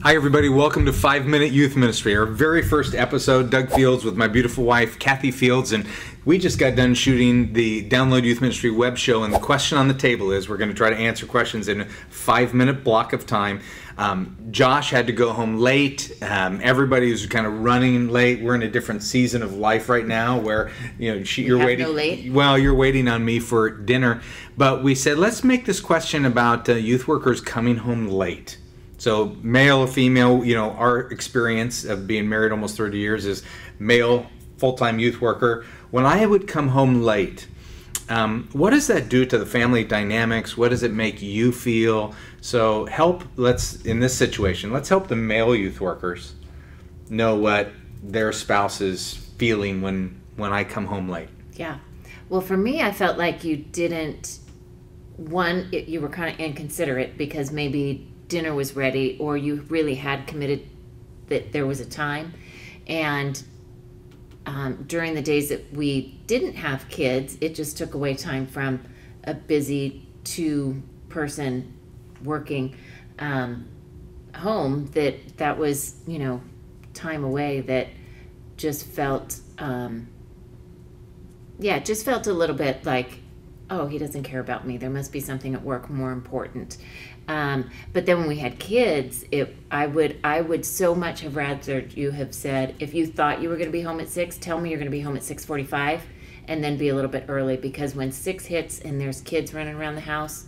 Hi, everybody. Welcome to 5-Minute Youth Ministry, our very first episode. Doug Fields with my beautiful wife, Cathy Fields, and we just got done shooting the Download Youth Ministry web show, and the question on the table is we're going to try to answer questions in a 5-minute block of time. Josh had to go home late. Everybody was kind of running late. We're in a different season of life right now where, you know, you're waiting. No late. Well, you're waiting on me for dinner. But we said, let's make this question about youth workers coming home late. So male or female, you know, our experience of being married almost 30 years is male, full-time youth worker. When I would come home late, what does that do to the family dynamics? What does it make you feel? So in this situation, let's help the male youth workers know what their spouse is feeling when I come home late. Yeah. Well, for me, I felt like you were kind of inconsiderate because maybe dinner was ready or you really had committed that there was a time. And during the days that we didn't have kids, it just took away time from a busy two-person working home that was, you know, time away that just felt, it just felt a little bit like, oh, he doesn't care about me. There must be something at work more important. But then when we had kids, I would so much have rather you have said, if you thought you were going to be home at 6, tell me you're going to be home at 6:45 and then be a little bit early, because when 6 hits and there's kids running around the house,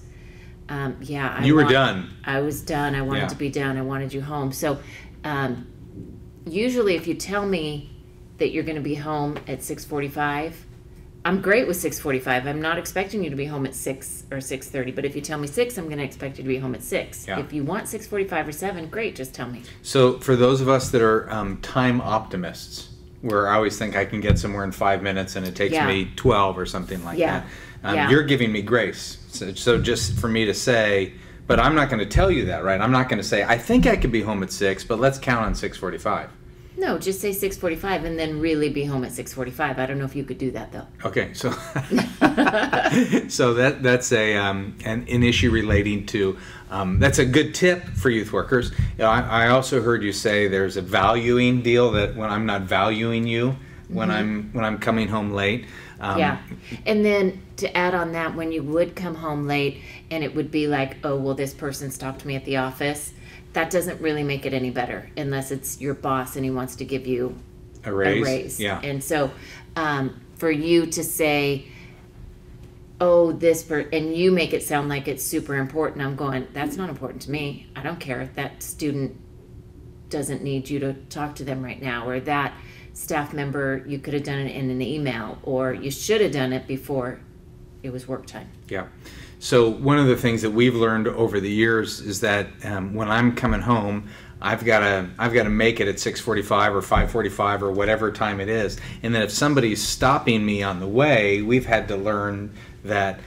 you were done. I was done. I wanted to be done. I wanted you home. So usually if you tell me that you're going to be home at 6:45, I'm great with 6:45. I'm not expecting you to be home at 6 or 6:30. But if you tell me 6, I'm going to expect you to be home at 6. Yeah. If you want 6:45 or 7, great, just tell me. So for those of us that are time optimists, where I always think I can get somewhere in 5 minutes and it takes me 12 or something like that, you're giving me grace. So just for me to say, but I'm not going to tell you that, right? I'm not going to say, I think I could be home at 6, but let's count on 6:45. No, just say 6:45 and then really be home at 6:45. I don't know if you could do that though. Okay, so so that's an issue relating to that's a good tip for youth workers. You know, I also heard you say there's a valuing deal, that when I'm not valuing you when I'm coming home late. And then to add on that, when you would come home late and it would be like, oh, well, this person stopped me at the office. That doesn't really make it any better unless it's your boss and he wants to give you a raise. Yeah. And so for you to say, oh, and you make it sound like it's super important, I'm going, that's not important to me. I don't care if that student doesn't need you to talk to them right now, or that staff member, you could have done it in an email, or you should have done it before it was work time. Yeah. So one of the things that we've learned over the years is that when I'm coming home, I've got to make it at 6:45 or 5:45 or whatever time it is. And then if somebody's stopping me on the way, we've had to learn that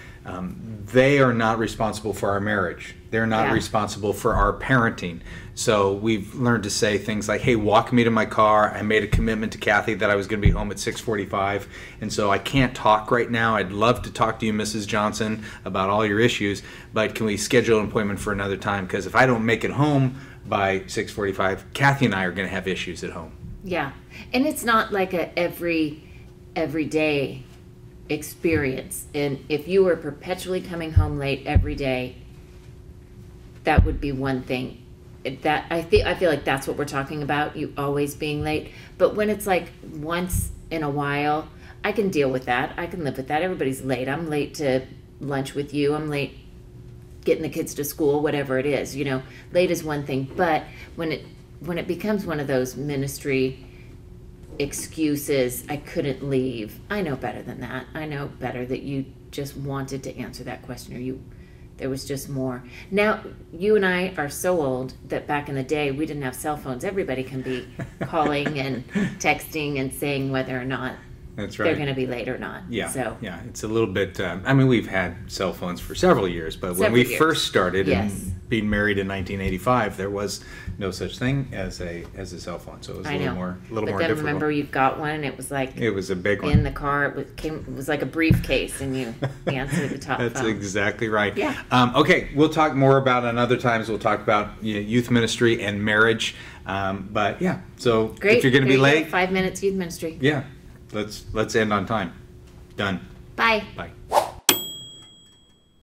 they are not responsible for our marriage. They're not responsible for our parenting. So we've learned to say things like, hey, walk me to my car. I made a commitment to Cathy that I was going to be home at 6:45, and so I can't talk right now. I'd love to talk to you, Mrs. Johnson, about all your issues, but can we schedule an appointment for another time? Because if I don't make it home by 6:45, Cathy and I are going to have issues at home. Yeah, and it's not like a everyday experience. And if you were perpetually coming home late every day, that would be one thing. That I feel like that's what we're talking about, you always being late. But when it's like once in a while, I can deal with that. I can live with that. Everybody's late. I'm late to lunch with you. I'm late getting the kids to school, whatever it is. You know, late is one thing. But when it becomes one of those ministry excuses, I couldn't leave. I know better than that. I know better that you just wanted to answer that question, or there was just more. Now, you and I are so old that back in the day, we didn't have cell phones. Everybody can be calling and texting and saying whether or not That's they're right. going to be late or not. Yeah, So yeah, it's a little bit. I mean, we've had cell phones for several years, but when Several we years. first started Yes. and being married in 1985, there was no such thing as a cell phone, so it was I a little know. more But then difficult. remember, you got one, and it was like It was a big one. in the car. It was like a briefcase, and you answered the top That's phone. exactly right. Yeah. Okay, we'll talk more about it other times. We'll talk about youth ministry and marriage. But yeah, so Great. if you're going to be There you go, late, 5 minutes youth ministry. yeah, let's end on time. Done. Bye. Bye.